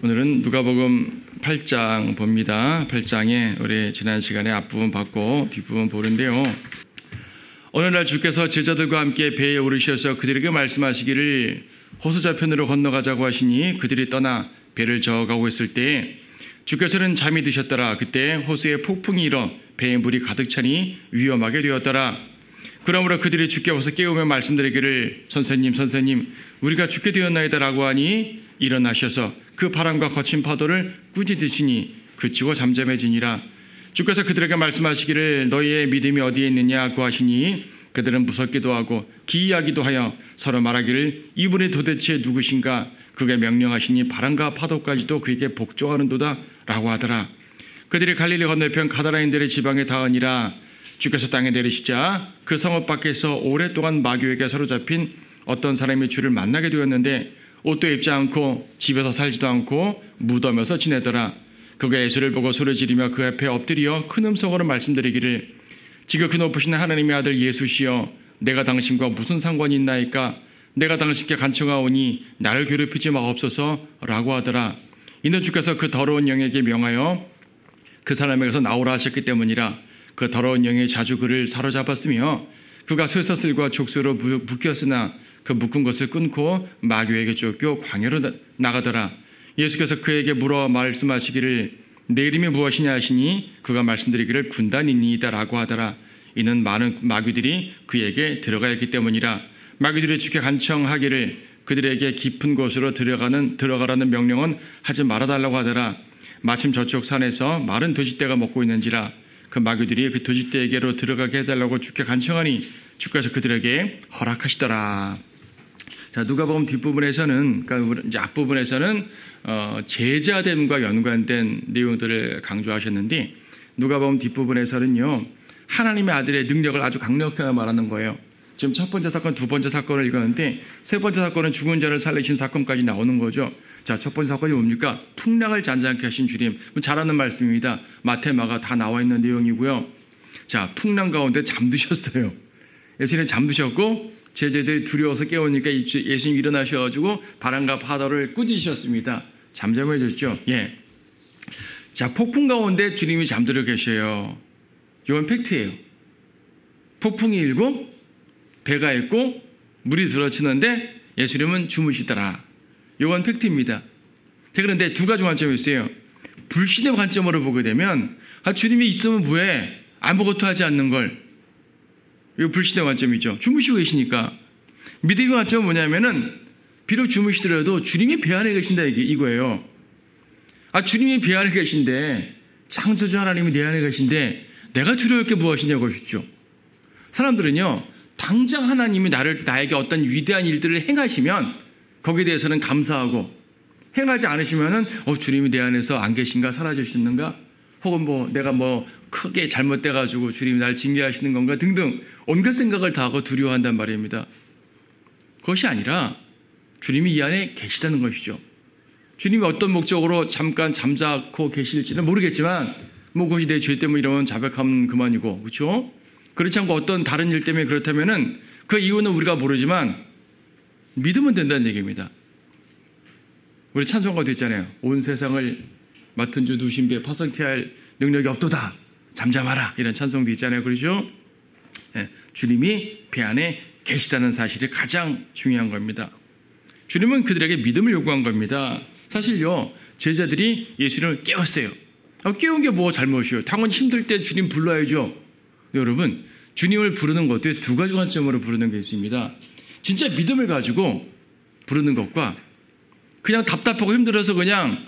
오늘은 누가복음 8장 봅니다. 8장에 우리 지난 시간에 앞부분 받고 뒷부분 보는데요. 오늘날 주께서 제자들과 함께 배에 오르셔서 그들에게 말씀하시기를 호수저편으로 건너가자고 하시니 그들이 떠나 배를 저어가고 있을 때에 주께서는 잠이 드셨더라. 그때 호수에 폭풍이 일어 배에 물이 가득 차니 위험하게 되었더라. 그러므로 그들이 주께 와서 깨우며 말씀드리기를 선생님 우리가 죽게 되었나이다 라고 하니 일어나셔서 그 바람과 거친 파도를 꾸짖으시니 그치고 잠잠해지니라. 주께서 그들에게 말씀하시기를 너희의 믿음이 어디에 있느냐 구하시니 그들은 무섭기도 하고 기이하기도 하여 서로 말하기를 이분이 도대체 누구신가. 그게 명령하시니 바람과 파도까지도 그에게 복종하는도다 라고 하더라. 그들이 갈릴리 건너편 가다라인들의 지방에 닿으니라. 주께서 땅에 내리시자 그 성읍 밖에서 오랫동안 마귀에게 사로잡힌 어떤 사람이 주를 만나게 되었는데 옷도 입지 않고 집에서 살지도 않고 무덤에서 지내더라. 그가 예수를 보고 소리 지르며 그 앞에 엎드려 큰 음성으로 말씀드리기를 지극히 높으신 하나님의 아들 예수시여 내가 당신과 무슨 상관이 있나이까. 내가 당신께 간청하오니 나를 괴롭히지 마옵소서 라고 하더라. 이는 주께서 그 더러운 영에게 명하여 그 사람에게서 나오라 하셨기 때문이라. 그 더러운 영이 자주 그를 사로잡았으며 그가 쇠사슬과 족쇄로 묶였으나 그 묶은 것을 끊고 마귀에게 쫓겨 광야로 나가더라. 예수께서 그에게 물어 말씀하시기를 내 이름이 무엇이냐 하시니 그가 말씀드리기를 군단이니이다 라고 하더라. 이는 많은 마귀들이 그에게 들어가였기 때문이라. 마귀들이 주께 간청하기를 그들에게 깊은 곳으로 들어가라는 명령은 하지 말아달라고 하더라. 마침 저쪽 산에서 마른 돼지떼가 먹고 있는지라. 그 마귀들이 그 돼지떼에게로 들어가게 해달라고 주께 간청하니 주께서 그들에게 허락하시더라. 자, 누가복음 뒷부분에서는, 그러니까 이제 앞부분에서는 제자됨과 연관된 내용들을 강조하셨는데 누가복음 뒷부분에서는요 하나님의 아들의 능력을 아주 강력하게 말하는 거예요. 지금 첫 번째 사건, 두 번째 사건을 읽었는데 세 번째 사건은 죽은 자를 살리신 사건까지 나오는 거죠. 자, 첫 번째 사건이 뭡니까? 풍랑을 잔잔케 하신 주님. 잘하는 말씀입니다. 마태, 마가 다 나와 있는 내용이고요. 자, 풍랑 가운데 잠드셨어요. 예수님 잠드셨고 제자들이 두려워서 깨우니까 예수님 일어나셔가지고 바람과 파도를 꾸짖으셨습니다. 잠잠해졌죠. 예. 자, 폭풍 가운데 주님이 잠들어 계셔요. 이건 팩트예요. 폭풍이 일고 배가 있고 물이 들어치는데 예수님은 주무시더라. 이건 팩트입니다. 그런데 두 가지 관점이 있어요. 불신의 관점으로 보게 되면 주님이 있으면 뭐해? 아무것도 하지 않는 걸. 이거 불신의 관점이죠. 주무시고 계시니까. 믿음의 관점은 뭐냐면은 비록 주무시더라도 주님이 배 안에 계신다 이거예요. 주님이 배 안에 계신데 창조주 하나님이 내 안에 계신데 내가 두려울 게 무엇이냐고 하시죠. 사람들은요 당장 하나님이 나에게 어떤 위대한 일들을 행하시면 거기에 대해서는 감사하고 행하지 않으시면은 주님이 내 안에서 안 계신가 사라지셨는가 혹은 내가 크게 잘못돼가지고 주님이 날 징계하시는 건가 등등 온갖 생각을 다 하고 두려워한단 말입니다. 그것이 아니라 주님이 이 안에 계시다는 것이죠. 주님이 어떤 목적으로 잠깐 잠자코 계실지는 모르겠지만 그것이 내 죄 때문에 이러면 자백하면 그만이고 그렇죠? 그렇지 않고 어떤 다른 일 때문에 그렇다면은 그 이유는 우리가 모르지만 믿으면 된다는 얘기입니다. 우리 찬송가도 있잖아요. 온 세상을 맡은 주 누신 배에 파성케할 능력이 없도다. 잠잠하라. 이런 찬송도 있잖아요. 그렇죠? 네, 주님이 배 안에 계시다는 사실이 가장 중요한 겁니다. 주님은 그들에게 믿음을 요구한 겁니다. 사실요. 제자들이 예수님을 깨웠어요. 깨운 게 뭐 잘못이에요? 당연히 힘들 때 주님 불러야죠. 여러분 주님을 부르는 것도 두 가지 관점으로 부르는 게 있습니다. 진짜 믿음을 가지고 부르는 것과 그냥 답답하고 힘들어서 그냥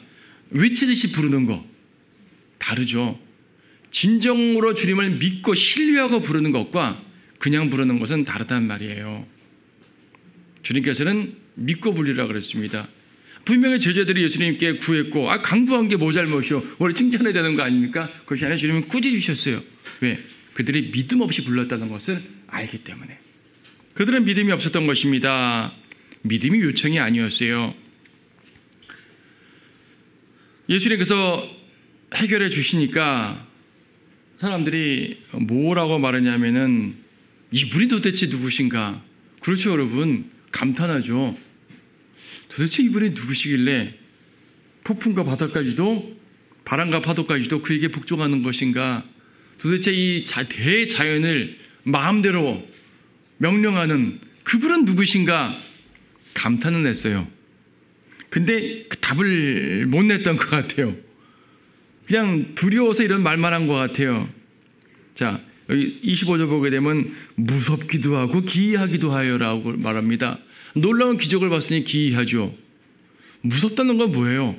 외치듯이 부르는 거 다르죠. 진정으로 주님을 믿고 신뢰하고 부르는 것과 그냥 부르는 것은 다르단 말이에요. 주님께서는 믿고 부르라 그랬습니다. 분명히 제자들이 예수님께 구했고 강구한 게 뭐 잘못이요? 원래 칭찬해야 되는 거 아닙니까? 그것이 아니라 주님은 꾸짖으셨어요. 왜? 그들이 믿음 없이 불렀다는 것을 알기 때문에. 그들은 믿음이 없었던 것입니다. 믿음이 요청이 아니었어요. 예수님께서 해결해 주시니까 사람들이 뭐라고 말하냐면은 이분이 도대체 누구신가? 그렇죠, 여러분. 감탄하죠. 도대체 이분이 누구시길래 폭풍과 바다까지도, 바람과 파도까지도 그에게 복종하는 것인가? 도대체 이 대자연을 마음대로 명령하는 그분은 누구신가? 감탄을 했어요. 근데 그 답을 못 냈던 것 같아요. 그냥 두려워서 이런 말만 한 것 같아요. 자, 여기 25절 보게 되면 무섭기도 하고 기이하기도 하여라고 말합니다. 놀라운 기적을 봤으니 기이하죠. 무섭다는 건 뭐예요?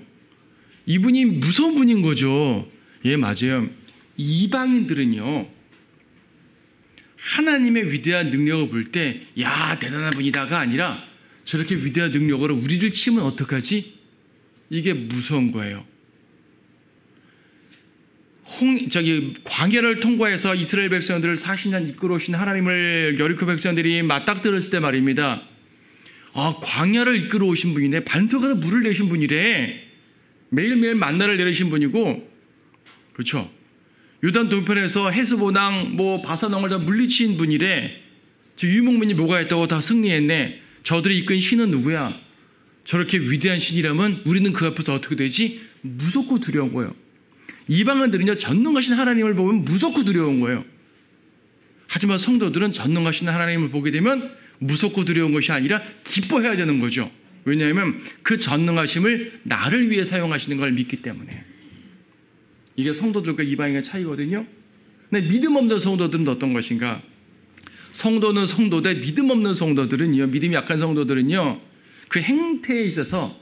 이분이 무서운 분인 거죠. 예, 맞아요. 이방인들은요, 하나님의 위대한 능력을 볼 때, 야, 대단한 분이다가 아니라 저렇게 위대한 능력으로 우리를 치면 어떡하지? 이게 무서운 거예요. 광야를 통과해서 이스라엘 백성들을 40년 이끌어오신 하나님을 여리코 백성들이 맞닥뜨렸을 때 말입니다. 아, 광야를 이끌어오신 분이네. 반석에서 물을 내신 분이래. 매일매일 만나를 내리신 분이고, 그렇죠? 요단 동편에서 헤스보낭, 바사농을 다 물리친 분이래. 유목민이 뭐가 있다고 다 승리했네. 저들이 이끈 신은 누구야? 저렇게 위대한 신이라면 우리는 그 앞에서 어떻게 되지? 무섭고 두려운 거예요. 이방인들은요, 전능하신 하나님을 보면 무섭고 두려운 거예요. 하지만 성도들은 전능하신 하나님을 보게 되면 무섭고 두려운 것이 아니라 기뻐해야 되는 거죠. 왜냐하면 그 전능하심을 나를 위해 사용하시는 걸 믿기 때문에. 이게 성도들과 이방인의 차이거든요. 근데 믿음 없는 성도들은 어떤 것인가? 성도는 성도되 믿음 없는 성도들은요, 믿음이 약한 성도들은요, 그 행태에 있어서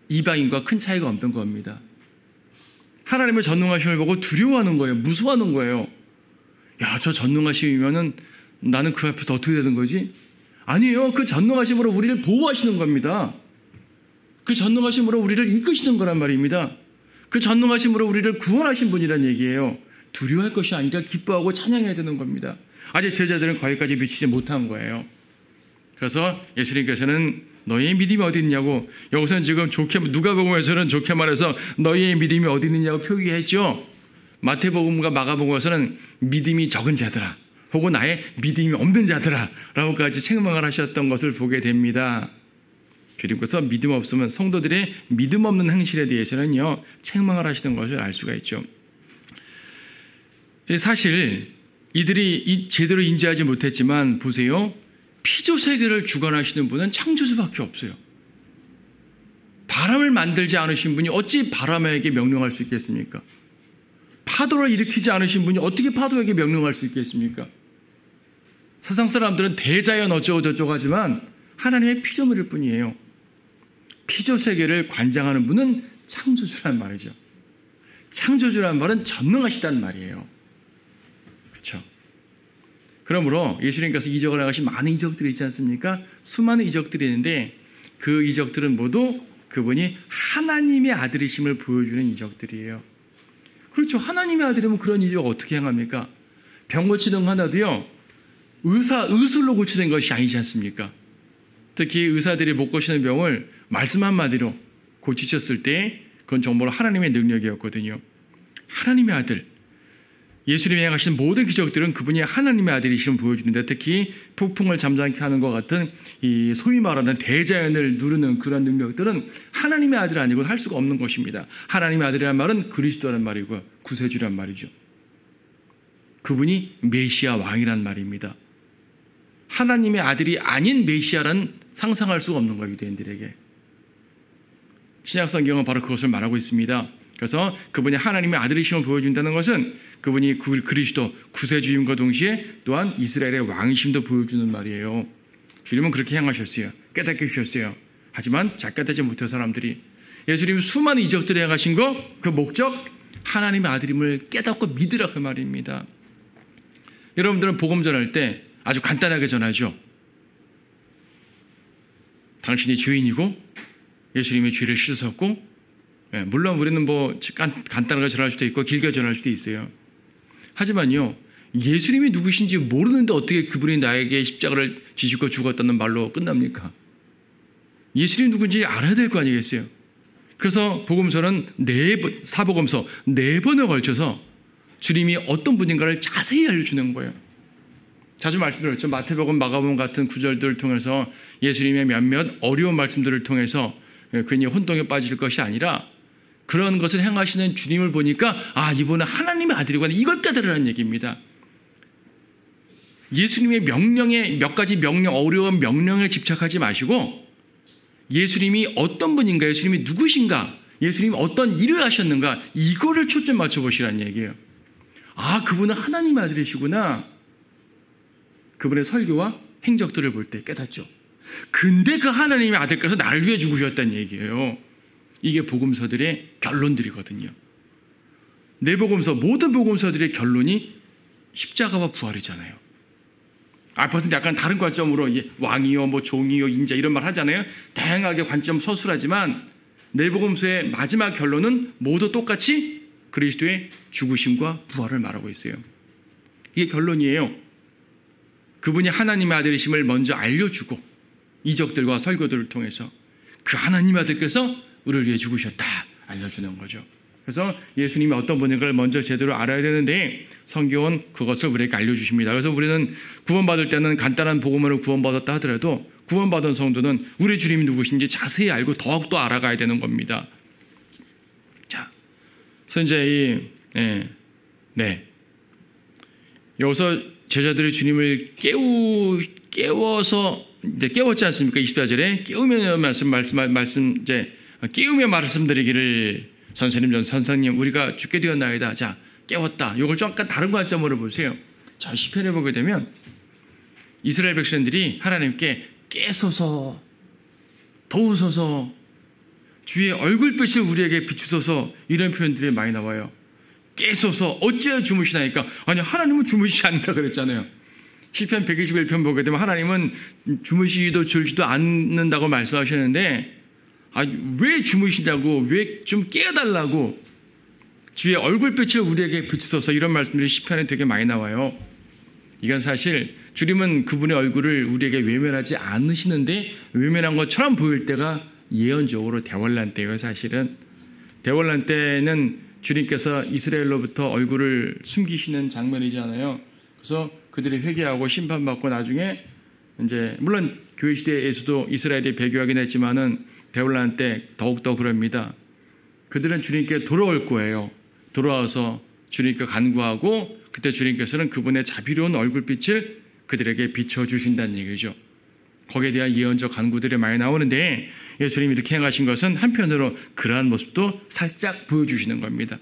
이방인과 큰 차이가 없는 겁니다. 하나님의 전능하심을 보고 두려워하는 거예요. 무서워하는 거예요. 야, 저 전능하심이면은 나는 그 앞에서 어떻게 되는 거지? 아니에요. 그 전능하심으로 우리를 보호하시는 겁니다. 그 전능하심으로 우리를 이끄시는 거란 말입니다. 그 전능하심으로 우리를 구원하신 분이란 얘기예요. 두려워할 것이 아니라 기뻐하고 찬양해야 되는 겁니다. 아직 제자들은 거기까지 미치지 못한 거예요. 그래서 예수님께서는 너희의 믿음이 어디 있냐고, 여기서는 지금 누가복음에서는 좋게 말해서 너희의 믿음이 어디 있느냐고 표기했죠. 마태복음과 마가복음에서는 믿음이 적은 자들아, 혹은 나의 믿음이 없는 자들아 라고까지 책망을 하셨던 것을 보게 됩니다. 그리고서 믿음 없으면 성도들의 믿음 없는 행실에 대해서는요, 책망을 하시는 것을 알 수가 있죠. 사실 이들이 제대로 인지하지 못했지만 보세요. 피조세계를 주관하시는 분은 창조주밖에 없어요. 바람을 만들지 않으신 분이 어찌 바람에게 명령할 수 있겠습니까? 파도를 일으키지 않으신 분이 어떻게 파도에게 명령할 수 있겠습니까? 세상 사람들은 대자연 어쩌고 저쩌고 하지만 하나님의 피조물일 뿐이에요. 피조세계를 관장하는 분은 창조주란 말이죠. 창조주란 말은 전능하시다는 말이에요. 그렇죠? 그러므로 예수님께서 이적을 행하신 많은 이적들이 있지 않습니까? 수많은 이적들이 있는데 그 이적들은 모두 그분이 하나님의 아들이심을 보여주는 이적들이에요. 그렇죠. 하나님의 아들이면 그런 이적 어떻게 행합니까? 병 고치는 거 하나도요, 의술로 고치는 것이 아니지 않습니까? 특히 의사들이 못 고치는 병을 말씀 한마디로 고치셨을 때 그건 정말로 하나님의 능력이었거든요. 하나님의 아들, 예수님이 행하신 모든 기적들은 그분이 하나님의 아들이심을 보여주는데, 특히 폭풍을 잠잠케 하는 것 같은 이 소위 말하는 대자연을 누르는 그런 능력들은 하나님의 아들 아니고 할 수가 없는 것입니다. 하나님의 아들이란 말은 그리스도란 말이고 구세주란 말이죠. 그분이 메시아 왕이란 말입니다. 하나님의 아들이 아닌 메시아란 상상할 수가 없는 거예요, 유대인들에게. 신약성경은 바로 그것을 말하고 있습니다. 그래서 그분이 하나님의 아들이심을 보여준다는 것은 그분이 그리스도 구세주임과 동시에 또한 이스라엘의 왕이심도 보여주는 말이에요. 주님은 그렇게 행하셨어요. 깨닫게 해주셨어요. 하지만 잘 깨닫지 못한 사람들이, 예수님이 수많은 이적들을 행하신 그 목적, 하나님의 아들임을 깨닫고 믿으라 그 말입니다. 여러분들은 복음 전할 때 아주 간단하게 전하죠. 당신이 죄인이고 예수님이 죄를 씻었고, 물론 우리는 간단하게 전할 수도 있고 길게 전할 수도 있어요. 하지만요, 예수님이 누구신지 모르는데 어떻게 그분이 나에게 십자가를 지시고 죽었다는 말로 끝납니까? 예수님이 누군지 알아야 될 거 아니겠어요? 그래서 복음서는 사복음서 4번에 걸쳐서 주님이 어떤 분인가를 자세히 알려주는 거예요. 자주 말씀드렸죠. 마태복음, 마가복음 같은 구절들을 통해서 예수님의 몇몇 어려운 말씀들을 통해서 괜히 혼동에 빠질 것이 아니라 그런 것을 행하시는 주님을 보니까 이분은 하나님의 아들이구나 이걸 깨달으라는 얘기입니다. 예수님의 명령에 몇 가지 어려운 명령에 집착하지 마시고 예수님이 어떤 분인가, 예수님이 누구신가, 예수님이 어떤 일을 하셨는가 이거를 초점 맞춰 보시라는 얘기예요. 그분은 하나님의 아들이시구나. 그분의 설교와 행적들을 볼 때 깨닫죠. 근데 그 하나님의 아들께서 나를 위해 죽으셨다는 얘기예요. 이게 복음서들의 결론들이거든요. 네 복음서, 모든 복음서들의 결론이 십자가와 부활이잖아요. 앞에서는 약간 다른 관점으로 왕이요, 종이요, 인자 이런 말 하잖아요. 다양하게 관점 서술하지만 네 복음서의 마지막 결론은 모두 똑같이 그리스도의 죽으심과 부활을 말하고 있어요. 이게 결론이에요. 그분이 하나님의 아들이심을 먼저 알려주고 이적들과 설교들을 통해서 그 하나님의 아들께서 우리를 위해 죽으셨다 알려주는 거죠. 그래서 예수님이 어떤 분인가를 먼저 제대로 알아야 되는데 성경은 그것을 우리에게 알려주십니다. 그래서 우리는 구원받을 때는 간단한 복음으로 구원받았다 하더라도 구원받은 성도는 우리 주님이 누구신지 자세히 알고 더욱더 알아가야 되는 겁니다. 자, 선제 여기서 제자들이 주님을 깨워서 이제 깨웠지 않습니까? 24절에 깨우며 깨우며 말씀드리기를 선생님 우리가 죽게 되었나이다. 자, 깨웠다. 이걸 좀 약간 다른 관점으로 보세요. 자, 시편에 보게 되면 이스라엘 백성들이 하나님께 깨소서, 도우소서, 주의 얼굴빛을 우리에게 비추소서 이런 표현들이 많이 나와요. 깨소서, 어찌하여 주무시나이까? 아니, 하나님은 주무시지 않는다 그랬잖아요. 시편 121편 보게 되면 하나님은 주무시지도 졸지도 않는다고 말씀하셨는데 왜 주무신다고, 왜 좀 깨어달라고, 주의 얼굴빛을 우리에게 비추소서 이런 말씀들이 시편에 되게 많이 나와요. 이건 사실 주님은 그분의 얼굴을 우리에게 외면하지 않으시는데 외면한 것처럼 보일 때가 예언적으로 대환란 때예요. 사실은 대환란 때는 주님께서 이스라엘로부터 얼굴을 숨기시는 장면이잖아요. 그래서 그들이 회개하고 심판받고 나중에 이제 물론 교회 시대에서도 이스라엘이 배교하긴 했지만은 대환란 때 더욱더 그럽니다. 그들은 주님께 돌아올 거예요. 돌아와서 주님께 간구하고 그때 주님께서는 그분의 자비로운 얼굴빛을 그들에게 비춰주신다는 얘기죠. 거기에 대한 예언적 간구들이 많이 나오는데 예수님이 이렇게 행하신 것은 한편으로 그러한 모습도 살짝 보여주시는 겁니다.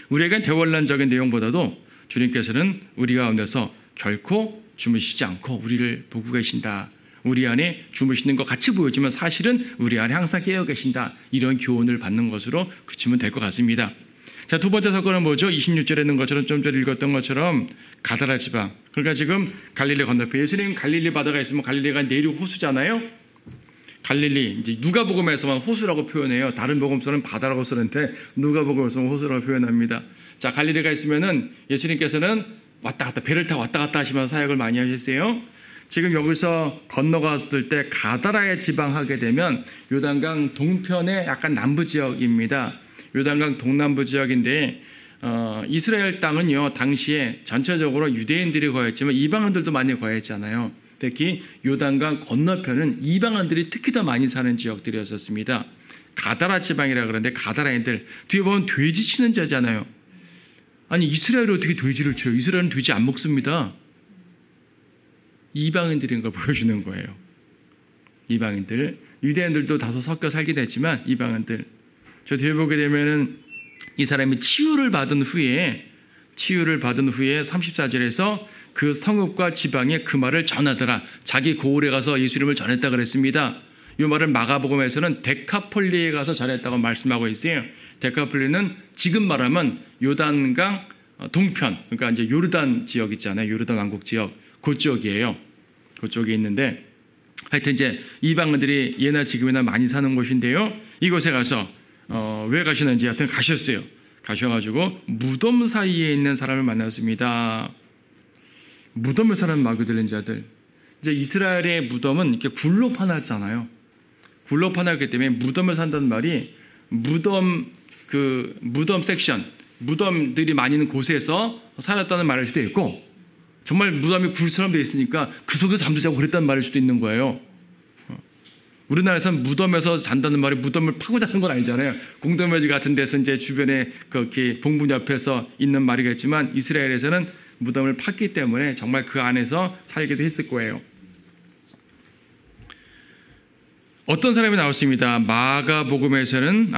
우리에겐 대환란적인 내용보다도 주님께서는 우리 가운데서 결코 주무시지 않고 우리를 보고 계신다. 우리 안에 주무시는 것 같이 보이지만 사실은 우리 안에 항상 깨어 계신다. 이런 교훈을 받는 것으로 그치면 될 것 같습니다. 자, 두 번째 사건은 뭐죠? 26절에 있는 것처럼 좀 전에 읽었던 것처럼 가다라 지방. 그러니까 지금 갈릴리 건너편. 예수님 갈릴리 바다가 있으면 갈릴리가 내륙 호수잖아요. 갈릴리 이제 누가복음에서만 호수라고 표현해요. 다른 복음서는 바다라고 쓰는데 누가복음에서는 호수라고 표현합니다. 자, 갈릴리가 있으면은 예수님께서는 왔다 갔다 배를 타고 왔다 갔다 하시면서 사역을 많이 하셨어요. 지금 여기서 건너갔을 때 가다라의 지방 하게 되면 요단강 동편의 약간 남부 지역입니다. 요단강 동남부 지역인데 이스라엘 땅은요 당시에 전체적으로 유대인들이 거했지만 이방인들도 많이 거했잖아요. 특히 요단강 건너편은 이방인들이 특히 더 많이 사는 지역들이었습니다. 가다라 지방이라 그러는데 가다라인들 뒤에 보면 돼지 치는 자잖아요. 아니 이스라엘이 어떻게 돼지를 쳐요? 이스라엘은 돼지 안 먹습니다. 이방인들인 걸 보여주는 거예요. 이방인들, 유대인들도 다소 섞여 살긴 했지만 이방인들. 저 뒤에 보게 되면은 이 사람이 치유를 받은 후에 34절에서 그 성읍과 지방에 그 말을 전하더라. 자기 고을에 가서 예수님을 전했다 그랬습니다. 이 말을 마가복음에서는 데카폴리에 가서 전했다고 말씀하고 있어요. 데카폴리는 지금 말하면 요단강 동편, 그러니까 이제 요르단 지역 있잖아요. 요르단 왕국 지역. 그쪽이에요. 그쪽에 있는데 하여튼 이제 이방인들이 예나 지금이나 많이 사는 곳인데요. 이곳에 가서 왜 가시는지 하여튼 가셨어요. 가셔가지고 무덤 사이에 있는 사람을 만났습니다. 무덤에 사는 마귀 들린 자들. 이제 이스라엘의 무덤은 이렇게 굴로 파놨잖아요. 굴로 파놨기 때문에 무덤에 산다는 말이 무덤 섹션, 무덤들이 많이 있는 곳에서 살았다는 말일 수도 있고 정말 무덤이 굴처럼 되어 있으니까 그 속에서 잠도 자고 그랬다는 말일 수도 있는 거예요. 우리나라에서는 무덤에서 잔다는 말이 무덤을 파고 자는 건 아니잖아요. 공동묘지 같은 데서 이제 주변에 그렇게 봉분 옆에서 있는 말이겠지만 이스라엘에서는 무덤을 팠기 때문에 정말 그 안에서 살기도 했을 거예요. 어떤 사람이 나왔습니다. 마태복음에서는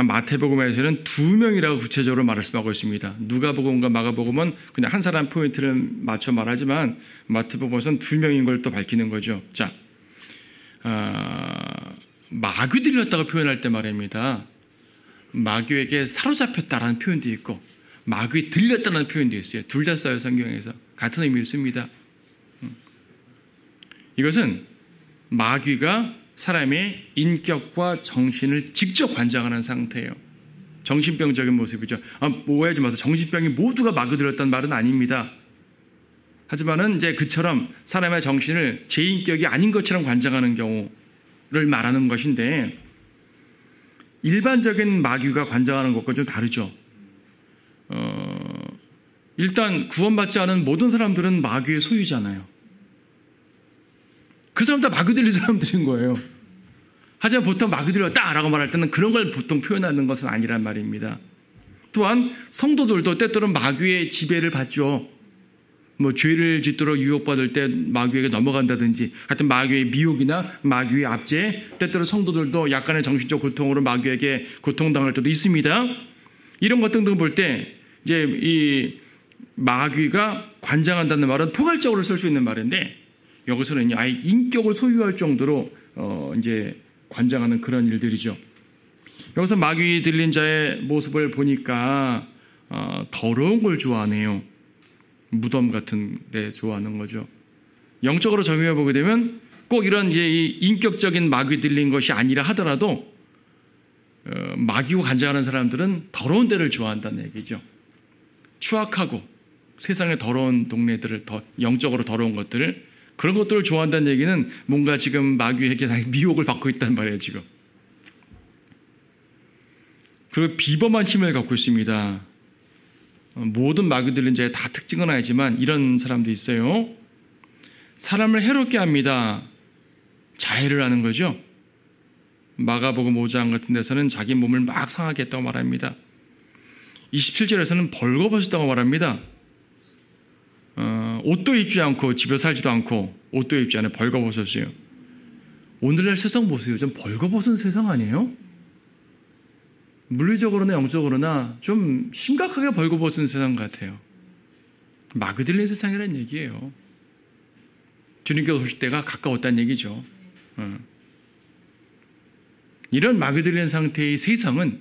2명이라고 구체적으로 말씀하고 있습니다. 누가복음과 마가복음은 그냥 한 사람 포인트를 맞춰 말하지만 마태복음에서는 2명인 걸 또 밝히는 거죠. 자, 마귀 들렸다고 표현할 때 말입니다. 마귀에게 사로잡혔다라는 표현도 있고 마귀 들렸다는 표현도 있어요. 둘 다 써요, 성경에서. 같은 의미를 씁니다. 이것은 마귀가 사람의 인격과 정신을 직접 관장하는 상태예요. 정신병적인 모습이죠. 오해하지 마세요. 정신병이 모두가 마귀 들렸다는 말은 아닙니다. 하지만은 이제 그처럼 사람의 정신을 제 인격이 아닌 것처럼 관장하는 경우를 말하는 것인데 일반적인 마귀가 관장하는 것과 좀 다르죠. 일단 구원받지 않은 모든 사람들은 마귀의 소유잖아요. 그 사람 다 마귀 들린 사람들인 거예요. 하지만 보통 마귀 들렸다라고 말할 때는 그런 걸 보통 표현하는 것은 아니란 말입니다. 또한 성도들도 때때로 마귀의 지배를 받죠. 뭐 죄를 짓도록 유혹받을 때 마귀에게 넘어간다든지 하여튼 마귀의 미혹이나 마귀의 압제, 때때로 성도들도 약간의 정신적 고통으로 마귀에게 고통당할 때도 있습니다. 이런 것 등등 볼 때 이제 이 마귀가 관장한다는 말은 포괄적으로 쓸 수 있는 말인데 여기서는 아예 인격을 소유할 정도로 이제 관장하는 그런 일들이죠. 여기서 마귀 들린 자의 모습을 보니까 더러운 걸 좋아하네요. 무덤 같은 데 좋아하는 거죠. 영적으로 적용해 보게 되면 꼭 이런 이제 이 인격적인 마귀 들린 것이 아니라 하더라도 마귀고 관장하는 사람들은 더러운 데를 좋아한다는 얘기죠. 추악하고 세상의 더러운 동네들을 더 영적으로 더러운 것들을 그런 것들을 좋아한다는 얘기는 뭔가 지금 마귀에게 미혹을 받고 있단 말이에요, 지금. 그리고 비범한 힘을 갖고 있습니다. 모든 마귀 들린 자의 다 특징은 아니지만 이런 사람도 있어요. 사람을 해롭게 합니다. 자해를 하는 거죠. 마가복음 5장 같은 데서는 자기 몸을 막 상하게 했다고 말합니다. 27절에서는 벌거벗었다고 말합니다. 옷도 입지 않고 집에 살지도 않고 옷도 입지 않아 벌거벗었어요. 오늘날 세상 보세요. 좀 벌거벗은 세상 아니에요? 물리적으로나 영적으로나 좀 심각하게 벌거벗은 세상 같아요. 마귀 들린 세상이라는 얘기예요. 주님께서 오실 때가 가까웠다는 얘기죠. 이런 마귀 들린 상태의 세상은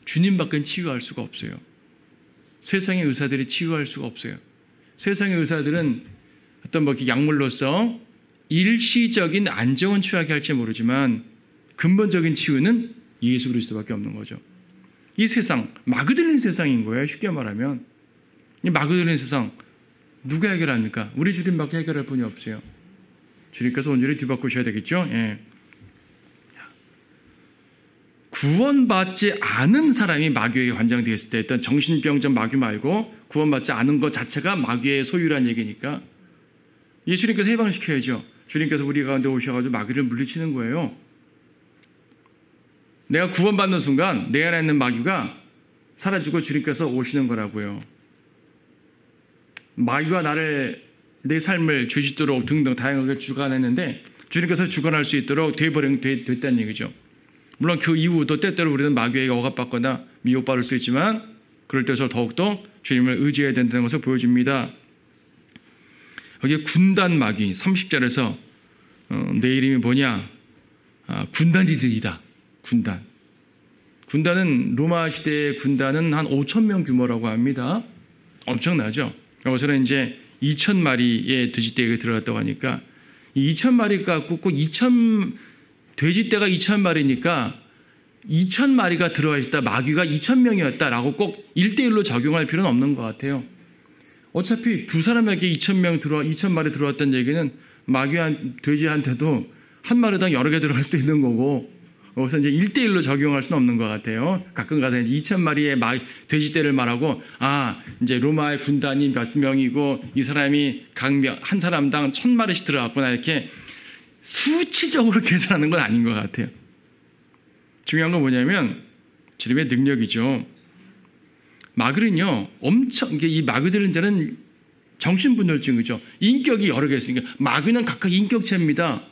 주님밖에 치유할 수가 없어요. 세상의 의사들이 치유할 수가 없어요. 세상의 의사들은 어떤 약물로서 일시적인 안정은 취하게 할지 모르지만 근본적인 치유는 예수 그리스도밖에 없는 거죠. 이 세상, 마귀 들린 세상인 거예요. 쉽게 말하면. 이 마귀 들린 세상 누가 해결합니까? 우리 주님밖에 해결할 분이 없어요. 주님께서 온전히 뒤바꾸셔야 되겠죠. 예. 구원받지 않은 사람이 마귀에게 관장되었을 때 어떤 정신병적 마귀 말고 구원받지 않은 것 자체가 마귀의 소유란 얘기니까 예수님께서 해방시켜야죠. 주님께서 우리 가운데 오셔가지고 마귀를 물리치는 거예요. 내가 구원받는 순간 내 안에 있는 마귀가 사라지고 주님께서 오시는 거라고요. 마귀가 내 삶을 죄짓도록 등등 다양하게 주관했는데 주님께서 주관할 수 있도록 됐다는 얘기죠. 물론 그 이후도 때때로 우리는 마귀에게 억압받거나 미혹받을 수 있지만 그럴 때서 더욱더 주님을 의지해야 된다는 것을 보여줍니다. 여기 군단 마귀 30절에서 내 이름이 뭐냐? 군단이들이다. 군단. 군단은 로마 시대의 군단은 한 5,000명 규모라고 합니다. 엄청나죠? 여기서는 이제 2,000마리의 돼지떼가 들어갔다고 하니까 이 2,000마리가 꼭 돼지떼가 2,000마리니까 2,000마리가 들어와 있다. 마귀가 2,000명이었다라고 꼭 1대1로 적용할 필요는 없는 것 같아요. 어차피 두 사람에게 2,000마리 들어왔다는 얘기는 돼지한테도 한 마리당 여러 개 들어갈 수도 있는 거고 그래서 이제 1대1로 적용할 수는 없는 것 같아요. 가끔 가서 2,000마리의 돼지떼를 말하고 이제 로마의 군단이 몇 명이고 이 사람이 한 사람당 1,000마리씩 들어갔구나 이렇게 수치적으로 계산하는 건 아닌 것 같아요. 중요한 건 뭐냐면 주님의 능력이죠. 마귀는요, 이 마귀 들린 자는 정신분열증이죠. 인격이 여러 개 있으니까 마귀는 각각 인격체입니다.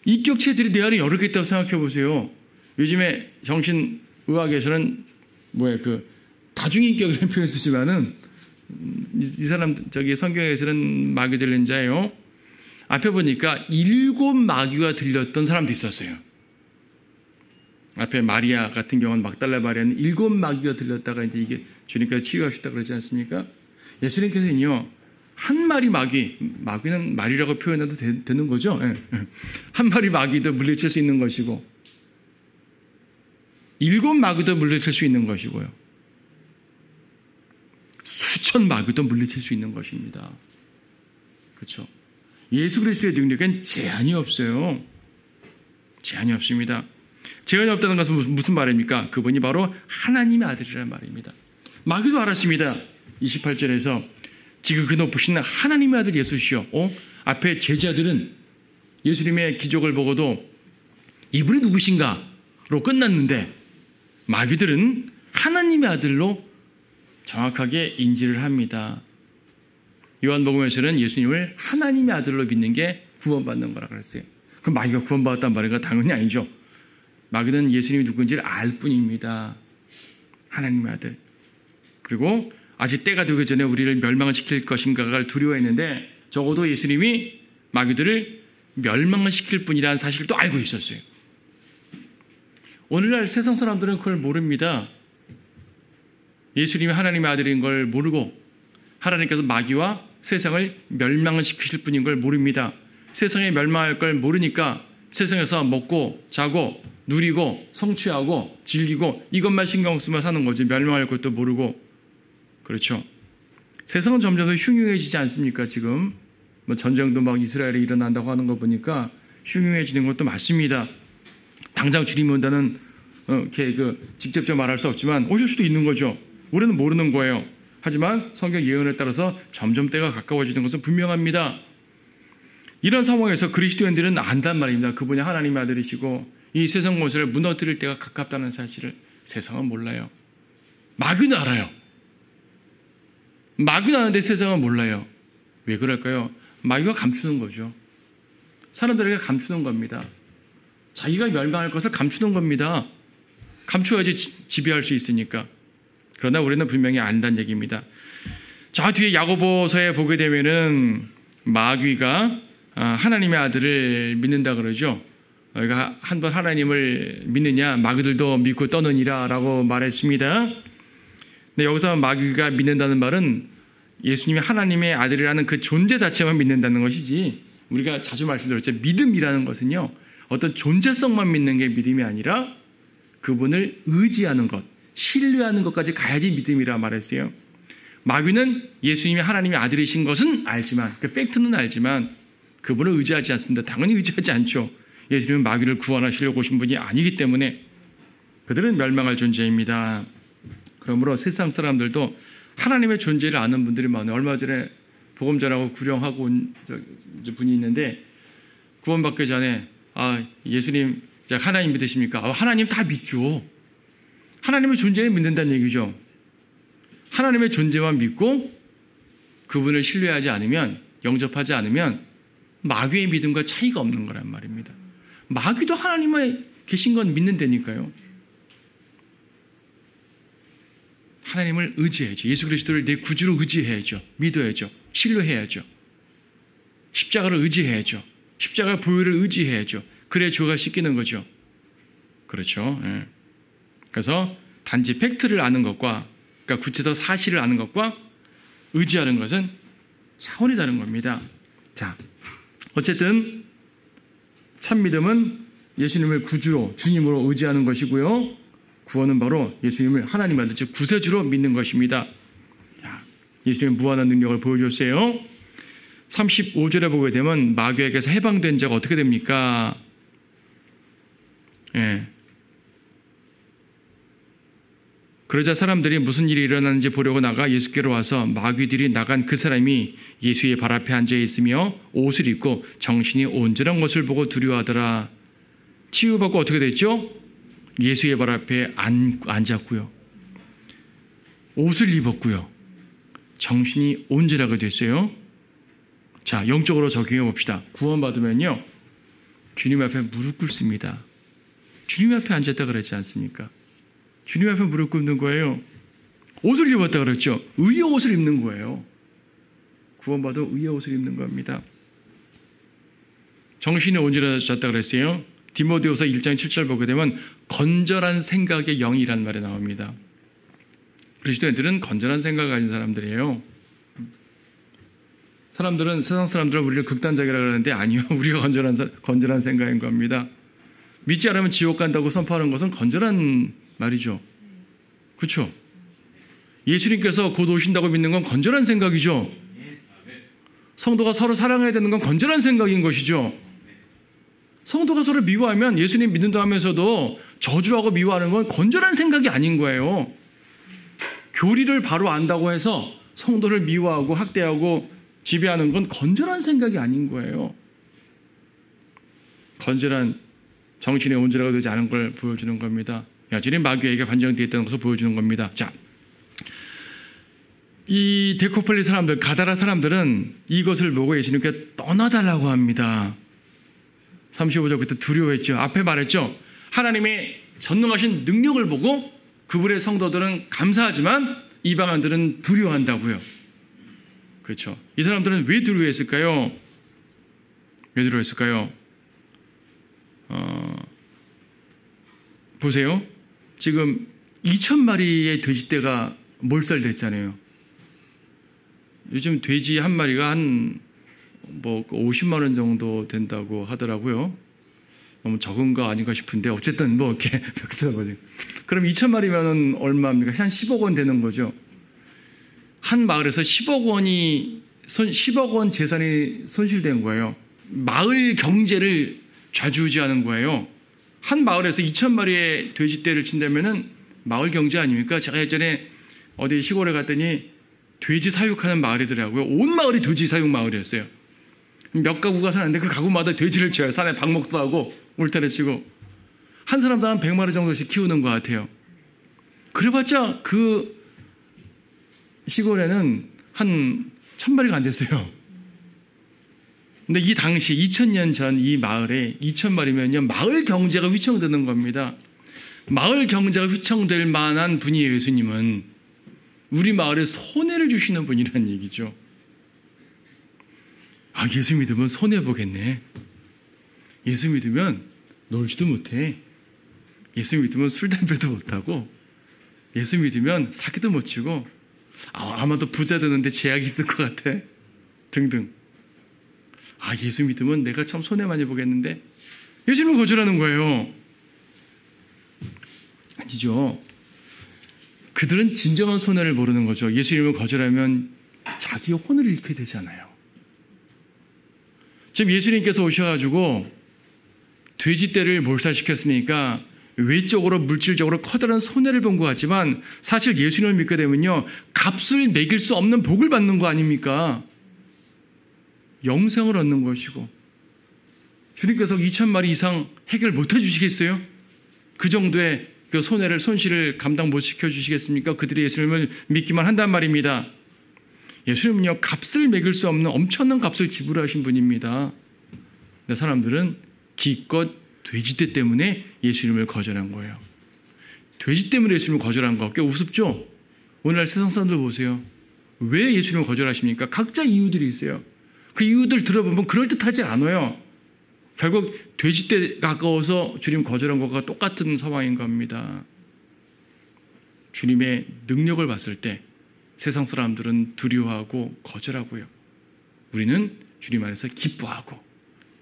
인격체들이 내 안에 여러 개 있다고 생각해 보세요. 요즘에 정신의학에서는 다중인격이라는 표현 쓰지만은 이 사람 성경에서는 마귀 들린 자예요. 앞에 보니까 7 마귀가 들렸던 사람도 있었어요. 앞에 마리아 같은 경우는 막달라 마리아는 7 마귀가 들렸다가 이제 이게 주님께서 치유하셨다 그러지 않습니까? 예수님께서는요, 한 마리 마귀는 말이라고 표현해도 되는 거죠. 예. 한 마리 마귀도 물리칠 수 있는 것이고 7 마귀도 물리칠 수 있는 것이고요. 수천 마귀도 물리칠 수 있는 것입니다. 그렇죠? 예수 그리스도의 능력엔 제한이 없어요. 제한이 없습니다. 제한이 없다는 것은 무슨 말입니까? 그분이 바로 하나님의 아들이라는 말입니다. 마귀도 알았습니다. 28절에서 지금 그 높으신 하나님의 아들 예수시오. 앞에 제자들은 예수님의 기적을 보고도 이분이 누구신가로 끝났는데 마귀들은 하나님의 아들로 정확하게 인지를 합니다. 요한복음에서는 예수님을 하나님의 아들로 믿는 게 구원받는 거라고 그랬어요. 그럼 마귀가 구원받았단 말인가? 당연히 아니죠. 마귀는 예수님이 누군지를 알 뿐입니다. 하나님의 아들. 그리고 아직 때가 되기 전에 우리를 멸망시킬 것인가를 두려워했는데 적어도 예수님이 마귀들을 멸망시킬 뿐이라는 사실을 또 알고 있었어요. 오늘날 세상 사람들은 그걸 모릅니다. 예수님이 하나님의 아들인 걸 모르고 하나님께서 마귀와 세상을 멸망시키실 분인 걸 모릅니다. 세상에 멸망할 걸 모르니까 세상에서 먹고 자고 누리고 성취하고 즐기고 이것만 신경 쓰며 사는 거지 멸망할 것도 모르고. 그렇죠. 세상은 점점 더 흉흉해지지 않습니까? 지금 전쟁도 막 이스라엘에 일어난다고 하는 거 보니까 흉흉해지는 것도 맞습니다. 당장 주님이 온다는 직접적으로 말할 수 없지만 오실 수도 있는 거죠. 우리는 모르는 거예요. 하지만 성경 예언에 따라서 점점 때가 가까워지는 것은 분명합니다. 이런 상황에서 그리스도인들은 안단 말입니다. 그분이 하나님의 아들이시고 이 세상 것을 무너뜨릴 때가 가깝다는 사실을 세상은 몰라요. 마귀는 알아요. 마귀는 아는데 세상은 몰라요. 왜 그럴까요? 마귀가 감추는 거죠. 사람들에게 감추는 겁니다. 자기가 멸망할 것을 감추는 겁니다. 감추어야지 지배할 수 있으니까. 그러나 우리는 분명히 안다는 얘기입니다. 저 뒤에 야고보서에 보게 되면은 마귀가 하나님의 아들을 믿는다 그러죠. 그러니까 한번 하나님을 믿느냐 마귀들도 믿고 떠느니라 라고 말했습니다. 근데 여기서 마귀가 믿는다는 말은 예수님이 하나님의 아들이라는 그 존재 자체만 믿는다는 것이지, 우리가 자주 말씀드렸죠. 믿음이라는 것은요, 어떤 존재성만 믿는 게 믿음이 아니라 그분을 의지하는 것, 신뢰하는 것까지 가야지 믿음이라 말했어요. 마귀는 예수님이 하나님의 아들이신 것은 알지만, 그 팩트는 알지만 그분을 의지하지 않습니다. 당연히 의지하지 않죠. 예수님은 마귀를 구원하시려고 오신 분이 아니기 때문에 그들은 멸망할 존재입니다. 그러므로 세상 사람들도 하나님의 존재를 아는 분들이 많아요. 얼마 전에 복음 전하고 구령하고 온 분이 있는데 구원받기 전에 예수님 하나님 믿으십니까? 하나님 다 믿죠. 하나님의 존재를 믿는다는 얘기죠. 하나님의 존재만 믿고 그분을 신뢰하지 않으면, 영접하지 않으면 마귀의 믿음과 차이가 없는 거란 말입니다. 마귀도 하나님의 계신 건 믿는다니까요. 하나님을 의지해야죠. 예수 그리스도를 내 구주로 의지해야죠. 믿어야죠. 신뢰해야죠. 십자가를 의지해야죠. 십자가 보혈을 의지해야죠. 그래 죄가 씻기는 거죠. 그렇죠. 예. 그래서 단지 팩트를 아는 것과, 그러니까 구체적 사실을 아는 것과 의지하는 것은 차원이 다른 겁니다. 자, 어쨌든 참 믿음은 예수님을 구주로, 주님으로 의지하는 것이고요. 구원은 바로 예수님을 하나님 아들, 즉 구세주로 믿는 것입니다. 예수님의 무한한 능력을 보여줬어요. 35절에 보게 되면 마귀에게서 해방된 자가 어떻게 됩니까? 예. 그러자 사람들이 무슨 일이 일어나는지 보려고 나가 예수께로 와서 마귀들이 나간 그 사람이 예수의 발 앞에 앉아 있으며 옷을 입고 정신이 온전한 것을 보고 두려워하더라. 치유받고 어떻게 됐죠? 예수의 발 앞에 앉았고요. 옷을 입었고요. 정신이 온전하게 됐어요. 자, 영적으로 적용해 봅시다. 구원받으면요, 주님 앞에 무릎 꿇습니다. 주님 앞에 앉았다 그랬지 않습니까? 주님 앞에 무릎 꿇는 거예요. 옷을 입었다 그랬죠. 의의 옷을 입는 거예요. 구원받아 의의 옷을 입는 겁니다. 정신이 온전해졌다 그랬어요. 디모데후서 1장 7절 보게 되면 건전한 생각의 영이라는 말이 나옵니다. 그리스도인들은 건전한 생각을 가진 사람들이에요. 사람들은, 세상 사람들은 우리를 극단적이라고 그러는데 아니요. 우리가 건전한 생각인 겁니다. 믿지 않으면 지옥 간다고 선포하는 것은 건전한 말이죠. 그렇죠? 예수님께서 곧 오신다고 믿는 건 건전한 생각이죠. 성도가 서로 사랑해야 되는 건 건전한 생각인 것이죠. 성도가 서로 미워하면 예수님 믿는다 하면서도 저주하고 미워하는 건 건전한 생각이 아닌 거예요. 교리를 바로 안다고 해서 성도를 미워하고 학대하고 지배하는 건 건전한 생각이 아닌 거예요. 건전한 정신의 온전하게 되지 않은 걸 보여주는 겁니다. 여전히 마귀에게 관정되어 있다는 것을 보여주는 겁니다. 자, 이 데코폴리 사람들, 가다라 사람들은 이것을 보고 예수님께 떠나달라고 합니다. 35절부터 두려워했죠. 앞에 말했죠. 하나님의 전능하신 능력을 보고 그분의 성도들은 감사하지만 이방인들은 두려워한다고요. 그렇죠. 이 사람들은 왜 두려워했을까요? 왜 두려워했을까요? 보세요. 지금 2,000마리의 돼지떼가 몰살됐잖아요. 요즘 돼지 한 마리가 한 50만 원 정도 된다고 하더라고요. 너무 적은 거 아닌가 싶은데 어쨌든 이렇게 벽사거든요. 그럼 2,000마리면 얼마입니까? 한 10억 원 되는 거죠. 한 마을에서 10억 원 재산이 손실된 거예요. 마을 경제를 좌지우지하는 거예요. 한 마을에서 2,000마리의 돼지떼를 친다면은 마을 경제 아닙니까? 제가 예전에 어디 시골에 갔더니 돼지 사육하는 마을이더라고요. 온 마을이 돼지 사육 마을이었어요. 몇 가구가 사는데 그 가구마다 돼지를 치어요. 산에 방목도 하고 울타리 치고. 한 사람도 한 100마리 정도씩 키우는 것 같아요. 그래봤자 그 시골에는 한 1,000마리가 안 됐어요. 근데 이 당시 2000년 전 이 마을에 2,000마리면요, 마을 경제가 휘청드는 겁니다. 마을 경제가 휘청될 만한 분이에요. 예수님은 우리 마을에 손해를 주시는 분이라는 얘기죠. 아, 예수 믿으면 손해보겠네. 예수 믿으면 놀지도 못해. 예수 믿으면 술, 담배도 못하고, 예수 믿으면 사기도 못 치고, 아마도 부자 되는데 제약이 있을 것 같아. 등등. 아, 예수 믿으면 내가 참 손해 많이 보겠는데, 예수님은 거절하는 거예요. 아니죠. 그들은 진정한 손해를 모르는 거죠. 예수님을 거절하면 자기 혼을 잃게 되잖아요. 지금 예수님께서 오셔가지고 돼지떼를 몰살시켰으니까 외적으로 물질적으로 커다란 손해를 본 것 같지만 사실 예수님을 믿게 되면요, 값을 매길 수 없는 복을 받는 거 아닙니까? 영생을 얻는 것이고, 주님께서 2,000마리 이상 해결 못 해주시겠어요? 그 정도의 그 손실을 감당 못 시켜주시겠습니까? 그들이 예수님을 믿기만 한단 말입니다. 예수님은요, 값을 매길 수 없는 엄청난 값을 지불하신 분입니다. 근데 사람들은 기껏 돼지떼 때문에 예수님을 거절한 거예요. 돼지 때문에 예수님을 거절한 거 꽤 우습죠? 오늘날 세상 사람들 보세요. 왜 예수님을 거절하십니까? 각자 이유들이 있어요. 그 이유들 들어보면 그럴듯하지 않아요. 결국 돼지떼가 아까워서 주님 거절한 것과 똑같은 상황인 겁니다. 주님의 능력을 봤을 때 세상 사람들은 두려워하고 거절하고요. 우리는 주님 안에서 기뻐하고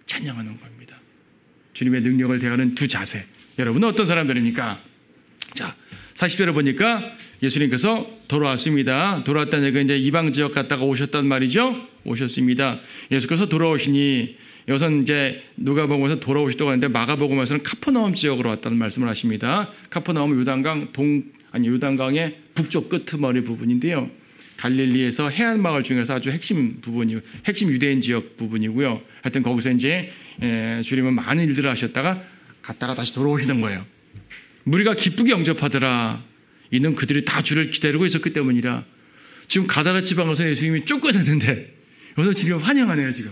찬양하는 겁니다. 주님의 능력을 대하는 두 자세. 여러분은 어떤 사람들입니까? 자, 40절에 보니까 예수님께서 돌아왔습니다. 돌아왔다는 얘기가 이제 이방 지역 갔다가 오셨단 말이죠. 오셨습니다. 예수께서 돌아오시니, 여기서 이제 누가복음에서 돌아오시다고 하는데 마가복음에서는 카퍼나움 지역으로 왔다는 말씀을 하십니다. 카퍼나움은 요단강의 북쪽 끄트머리 부분인데요. 갈릴리에서 해안 마을 중에서 아주 핵심 유대인 지역 부분이고요. 하여튼 거기서 이제 주님은 많은 일들을 하셨다가 갔다가 다시 돌아오시는 거예요. 무리가 기쁘게 영접하더라. 이는 그들이 다 주를 기다리고 있었기 때문이라. 지금 가다라 지방에서 예수님이 쫓겨났는데 여기서 지금 환영하네요, 지금.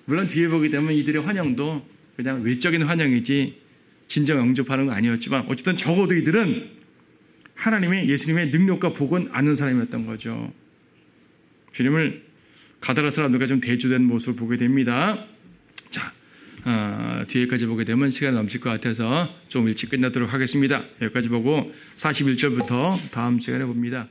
물론 뒤에 보게 되면 이들의 환영도 그냥 외적인 환영이지 진정 영접하는 건 아니었지만 어쨌든 적어도 이들은 하나님의 예수님의 능력과 복은 아는 사람이었던 거죠. 주님을 가다라 사람들과 좀 대조된 모습을 보게 됩니다. 자, 뒤에까지 보게 되면 시간이 넘칠 것 같아서 좀 일찍 끝나도록 하겠습니다. 여기까지 보고 41절부터 다음 시간에 봅니다.